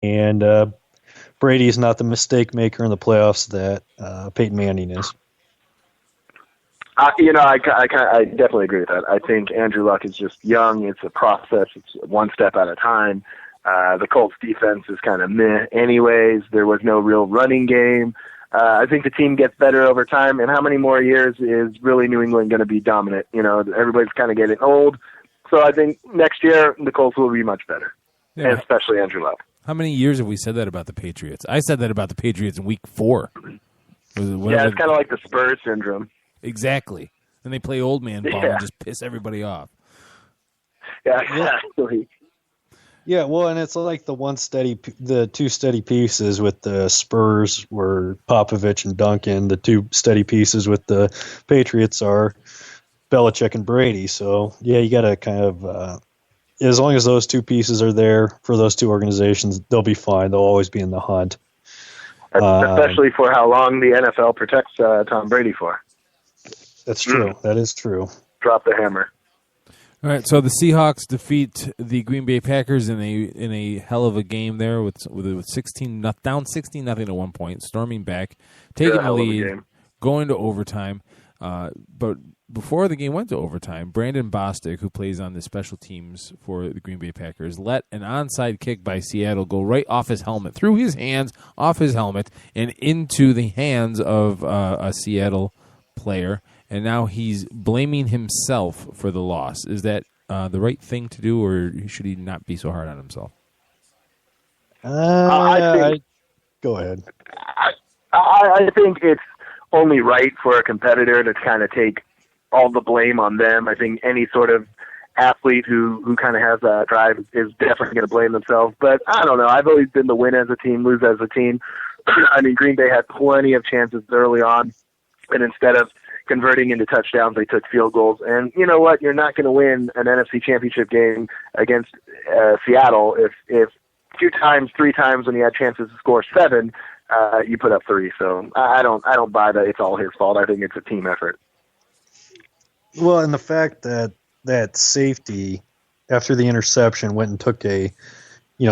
and Brady is not the mistake maker in the playoffs that Peyton Manning is. I definitely agree with that. I think Andrew Luck is just young. It's a process. It's one step at a time. The Colts defense is kind of meh anyways. There was no real running game. I think the team gets better over time. And how many more years is really New England going to be dominant? Everybody's kind of getting old. So I think next year the Colts will be much better, and especially Andrew Luck. How many years have we said that about the Patriots? I said that about the Patriots in week 4. It's kind of like the Spurs syndrome. Exactly. And they play old man ball and just piss everybody off. Yeah, exactly. Yeah, well, and it's like the two steady pieces with the Spurs were Popovich and Duncan. The two steady pieces with the Patriots are Belichick and Brady. So, yeah, you got to kind of, as long as those two pieces are there for those two organizations, they'll be fine. They'll always be in the hunt. Especially for how long the NFL protects Tom Brady for. That's true. That is true. Drop the hammer. All right, so the Seahawks defeat the Green Bay Packers in a hell of a game there with 16 down 16-0 at one point, storming back, taking the lead, going to overtime. But before the game went to overtime, Brandon Bostic, who plays on the special teams for the Green Bay Packers, let an onside kick by Seattle go right off his helmet, through his hands, off his helmet, and into the hands of a Seattle player. And now he's blaming himself for the loss. Is that the right thing to do, or should he not be so hard on himself? Go ahead. I think it's only right for a competitor to kind of take all the blame on them. I think any sort of athlete who kind of has that drive is definitely going to blame themselves. But I don't know. I've always been the win as a team, lose as a team. I mean, Green Bay had plenty of chances early on, and instead of converting into touchdowns, they took field goals. And you know what? You're not going to win an NFC Championship game against Seattle if 2 times, 3 times when you had chances to score 7, you put up 3. So I don't buy that it's all his fault. I think it's a team effort. Well, and the fact that safety, after the interception, went and took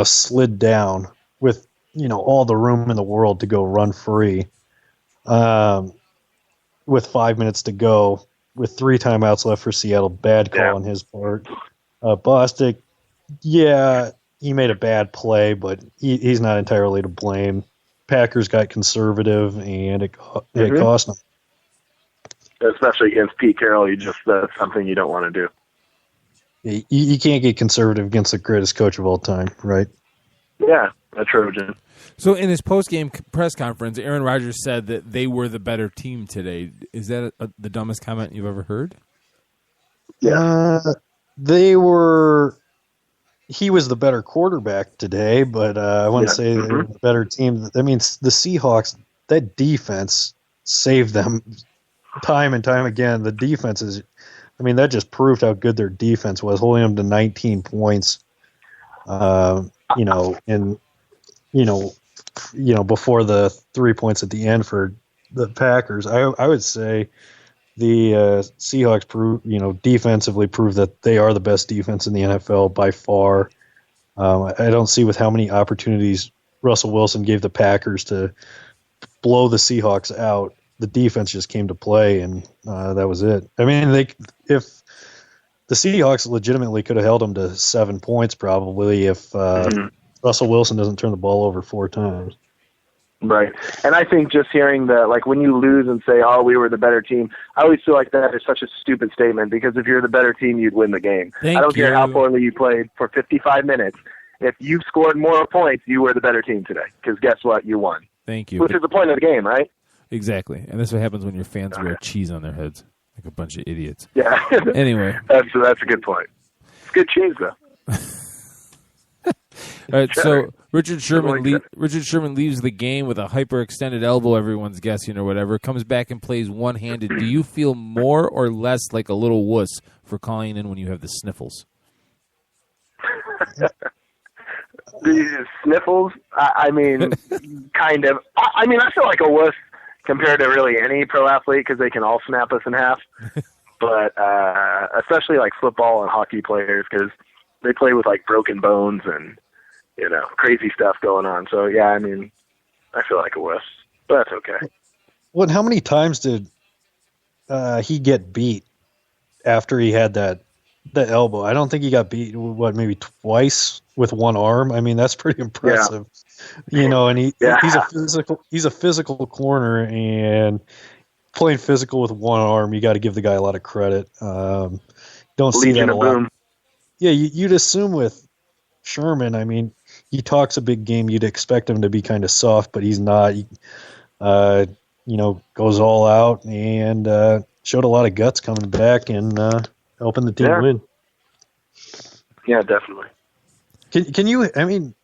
slid down with, all the room in the world to go run free, with 5 minutes to go, with 3 timeouts left for Seattle. Bad call on his part. Bostic, he made a bad play, but he's not entirely to blame. Packers got conservative, and it cost them. Especially against Pete Carroll, that's something you don't want to do. You can't get conservative against the greatest coach of all time, right? Yeah, a Trojan. So in his post-game press conference, Aaron Rodgers said that they were the better team today. Is that the dumbest comment you've ever heard? Yeah. He was the better quarterback today, but I wouldn't say they were the better team. I mean, the Seahawks, that defense saved them time and time again. The defense is, that just proved how good their defense was, holding them to 19 points, before the 3 points at the end for the Packers. I would say the Seahawks defensively proved that they are the best defense in the NFL by far. I don't see with how many opportunities Russell Wilson gave the Packers to blow the Seahawks out. The defense just came to play, and that was it. I mean, if the Seahawks legitimately could have held them to 7 points probably if Russell Wilson doesn't turn the ball over 4 times. Right. And I think just hearing that, like, when you lose and say, we were the better team, I always feel like that is such a stupid statement, because if you're the better team, you'd win the game. I don't care how poorly you played for 55 minutes. If you scored more points, you were the better team today, because guess what? You won. Thank you. Which is the point of the game, right? Exactly. And that's what happens when your fans wear cheese on their heads, like a bunch of idiots. Yeah. Anyway. That's a good point. It's good cheese, though. All right, so Richard Sherman leaves the game with a hyperextended elbow, everyone's guessing or whatever, comes back and plays one-handed. Do you feel more or less like a little wuss for calling in when you have the sniffles? The sniffles? Kind of. I feel like a wuss compared to really any pro athlete, because they can all snap us in half. But especially like football and hockey players, because they play with like broken bones, and crazy stuff going on. So, yeah, I mean, I feel like a wuss, but that's okay. Well, how many times did he get beat after he had that elbow? I don't think he got beat, maybe twice with one arm. I mean, that's pretty impressive. Yeah. And he's a physical corner, and playing physical with one arm, you got to give the guy a lot of credit. Don't see that a lot. Boom. Yeah, you'd assume with Sherman, I mean, he talks a big game. You'd expect him to be kind of soft, but he's not. He, goes all out and showed a lot of guts coming back and helping the team win. Yeah, definitely. Can you? I mean,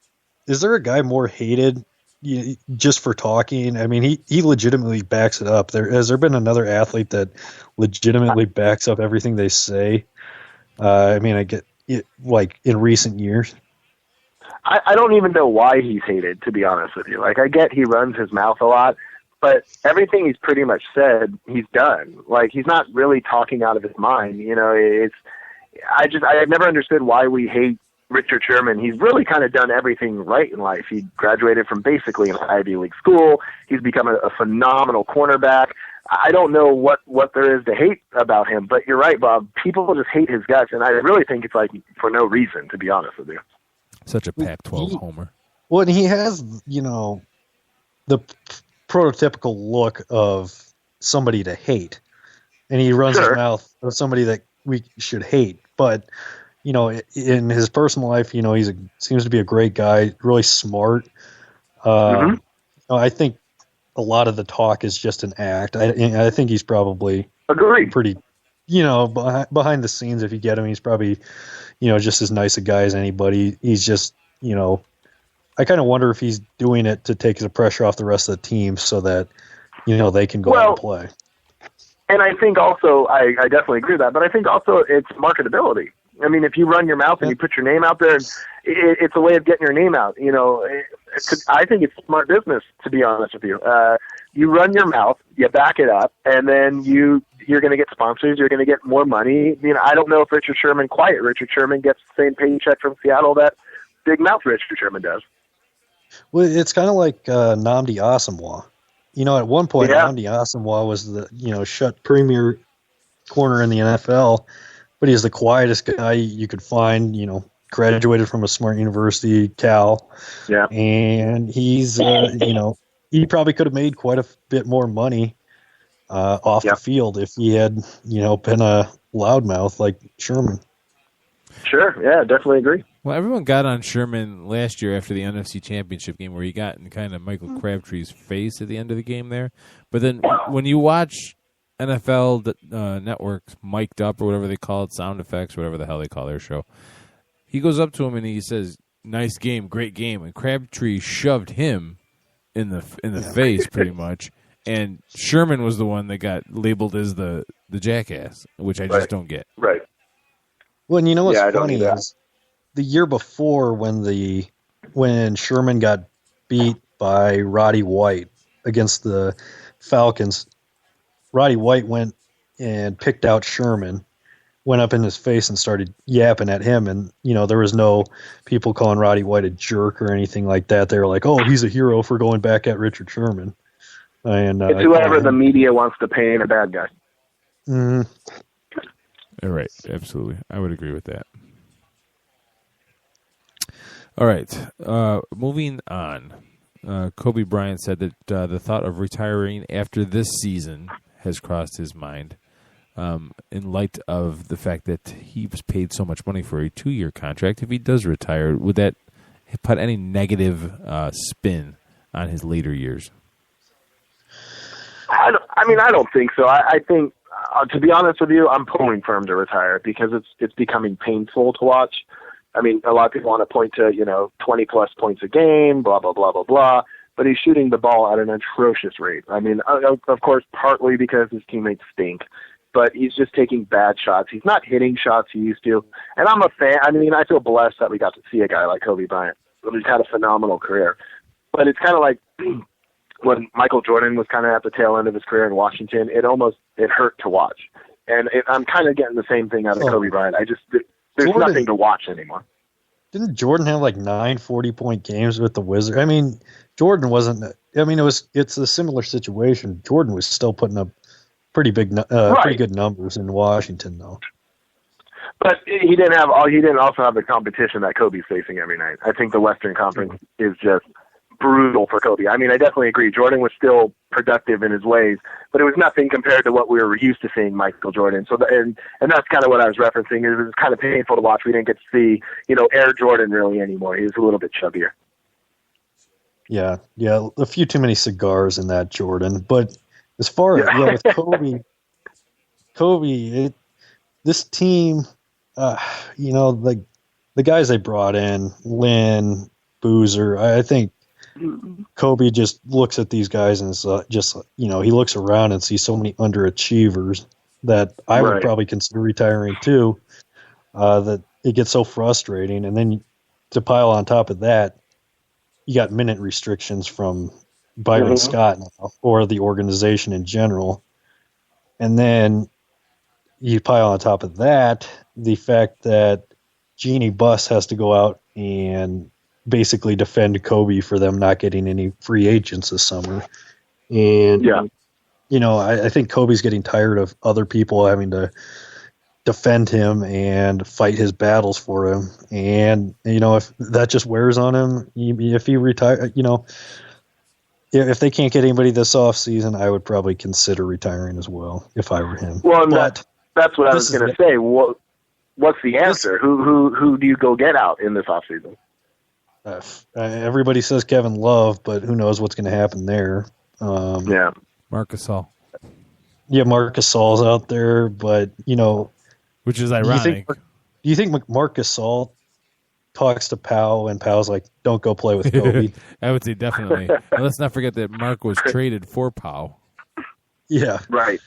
is there a guy more hated just for talking? I mean, he legitimately backs it up. Has there been another athlete that legitimately backs up everything they say? I mean, I get it, like in recent years. I don't even know why he's hated, to be honest with you. Like, I get he runs his mouth a lot, but everything he's pretty much said, he's done. Like, he's not really talking out of his mind. I've never understood why we hate Richard Sherman. He's really kind of done everything right in life. He graduated from basically an Ivy League school. He's become a phenomenal cornerback. I don't know what there is to hate about him, but you're right, Bob. People just hate his guts, and I really think it's like for no reason, to be honest with you. Such a Pac-12 homer. Well, and he has, the prototypical look of somebody to hate, and he runs his mouth of somebody that we should hate. But, in his personal life, seems to be a great guy, really smart. I think a lot of the talk is just an act. I think he's probably pretty, behind the scenes, if you get him, he's probably, just as nice a guy as anybody. He's just, I kind of wonder if he's doing it to take the pressure off the rest of the team so that, they can go out and play. And I think also, I definitely agree with that, but I think also it's marketability. I mean, if you run your mouth and you put your name out there, it's a way of getting your name out. I think it's smart business, to be honest with you. You run your mouth, you back it up, and then you're going to get sponsors. You're going to get more money. I don't know if Richard Sherman gets the same paycheck from Seattle that Big Mouth Richard Sherman does. Well, it's kind of like Nnamdi Asomugha. At one point, Nnamdi Asomugha was the shut premier corner in the NFL, but he's the quietest guy you could find. Graduated from a smart university, Cal. Yeah, and he's he probably could have made quite a bit more money off the field if he had been a loudmouth like Sherman. Sure, yeah, definitely agree. Well, everyone got on Sherman last year after the NFC Championship game where he got in kind of Michael Crabtree's face at the end of the game there. But then when you watch NFL Network mic'd up or whatever they call it, sound effects, whatever the hell they call their show, he goes up to him and he says, "Nice game, great game." And Crabtree shoved him in the face pretty much. And Sherman was the one that got labeled as the jackass, which I just don't get. Right. Well, and what's funny is the year before when Sherman got beat by Roddy White against the Falcons, Roddy White went and picked out Sherman, went up in his face and started yapping at him. And, there was no people calling Roddy White a jerk or anything like that. They were like, oh, he's a hero for going back at Richard Sherman. And it's whoever the media wants to paint a bad guy. Mm-hmm. All right. Absolutely. I would agree with that. All right. Moving on. Kobe Bryant said that the thought of retiring after this season has crossed his mind in light of the fact that he was paid so much money for a 2-year contract. If he does retire, would that put any negative spin on his later years? I don't think so. I think, to be honest with you, I'm pulling for him to retire because it's becoming painful to watch. I mean, a lot of people want to point to, 20-plus points a game, blah, blah, blah, blah, blah. But he's shooting the ball at an atrocious rate. I mean, of course, partly because his teammates stink. But he's just taking bad shots. He's not hitting shots he used to. And I'm a fan. I mean, I feel blessed that we got to see a guy like Kobe Bryant who's had a phenomenal career. But it's kind of like when Michael Jordan was kind of at the tail end of his career in Washington, it hurt to watch. And I'm kind of getting the same thing out of Kobe Bryant. There's nothing to watch anymore. didn't Jordan have like 9 40-point games with the Wizards? I mean, Jordan wasn't. I mean, it's a similar situation. Jordan was still putting up pretty good numbers in Washington, though. But he didn't also have the competition that Kobe's facing every night. I think the Western Conference is just brutal for Kobe. I mean, I definitely agree. Jordan was still productive in his ways, but it was nothing compared to what we were used to seeing Michael Jordan. So, and that's kind of what I was referencing. It was kind of painful to watch. We didn't get to see, Air Jordan really anymore. He was a little bit chubbier. Yeah, a few too many cigars in that Jordan. But as far as with Kobe, this team, like the guys they brought in, Lynn, Boozer, I think Kobe just looks at these guys and is he looks around and sees so many underachievers that I would probably consider retiring too. That it gets so frustrating, and then to pile on top of that, you got minute restrictions from Byron Scott now, or the organization in general, and then you pile on top of that the fact that Jeannie Buss has to go out and basically defend Kobe for them not getting any free agents this summer. And, I think Kobe's getting tired of other people having to defend him and fight his battles for him. And, if that just wears on him, if he retire, if they can't get anybody this offseason, I would probably consider retiring as well if I were him. Well, that's what I was going to say. What's the answer? Who do you go get out in this offseason? Everybody says Kevin Love, but who knows what's going to happen there. Marc Gasol. Yeah, Marc Gasol's out there, but, which is ironic. Do you think Marc Gasol talks to Powell and Powell's like, don't go play with Kobe? I would say definitely. And let's not forget that Mark was traded for Powell. Yeah. Right.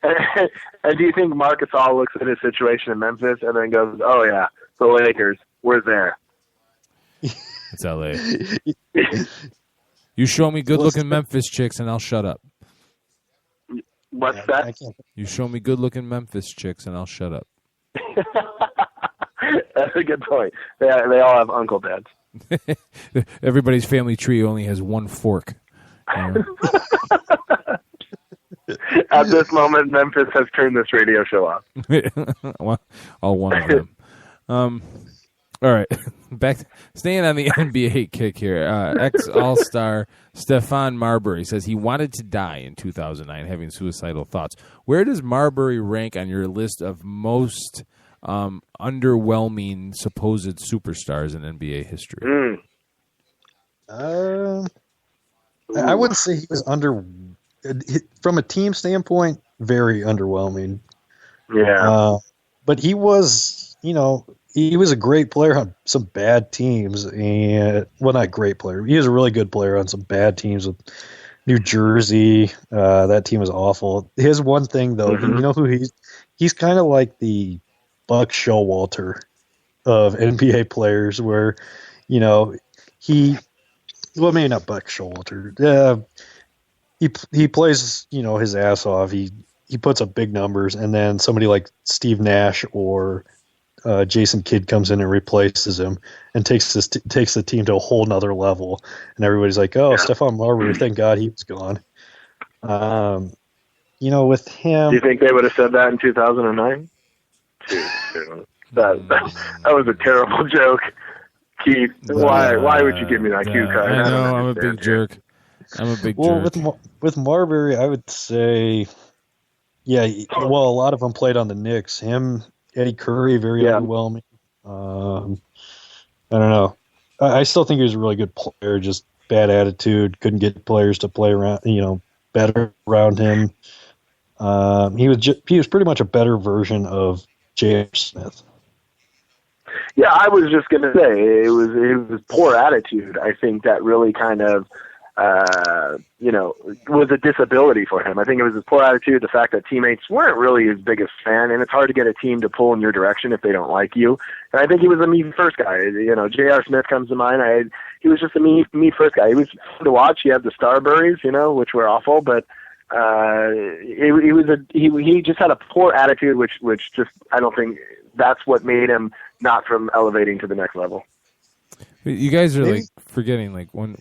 And do you think Marc Gasol looks at his situation in Memphis and then goes, oh, yeah, the Lakers, we're there? It's L.A. You show me good-looking Memphis chicks, and I'll shut up. What's that? You show me good-looking Memphis chicks, and I'll shut up. That's a good point. They all have uncle dads. Everybody's family tree only has one fork. At this moment, Memphis has turned this radio show off. All one of them. All right, staying on the NBA kick here. Ex-All-Star Stephon Marbury says he wanted to die in 2009, having suicidal thoughts. Where does Marbury rank on your list of most underwhelming supposed superstars in NBA history? I wouldn't say he was from a team standpoint, very underwhelming. Yeah. But he was, he was a great player on some bad teams, and not great player. He was a really good player on some bad teams with New Jersey. That team was awful. His one thing though, you know who he's kind of like the Buck Showalter of NBA players, where maybe not Buck Showalter. He plays his ass off. He puts up big numbers, and then somebody like Steve Nash or Jason Kidd comes in and replaces him and takes the team to a whole nother level. And everybody's like, oh, Stephon Marbury, thank God he was gone. With him. Do you think they would have said that in 2009? That was a terrible joke. Keith, why would you give me that cue card? I know, I'm a big jerk. Well, with Marbury, I would say, a lot of them played on the Knicks. Him, Eddie Curry, very underwhelming. I don't know. I still think he was a really good player, just bad attitude, couldn't get players to play around, better around him. He was pretty much a better version of J.R. Smith. Yeah, I was just going to say, it was poor attitude, I think, that really kind of, was a disability for him. I think it was his poor attitude, the fact that teammates weren't really his biggest fan, and it's hard to get a team to pull in your direction if they don't like you. And I think he was a me first guy. J.R. Smith comes to mind. He was just a me first guy. He was fun to watch. He had the Starburys, which were awful, but he just had a poor attitude, which just, I don't think that's what made him not from elevating to the next level. You guys are like forgetting like one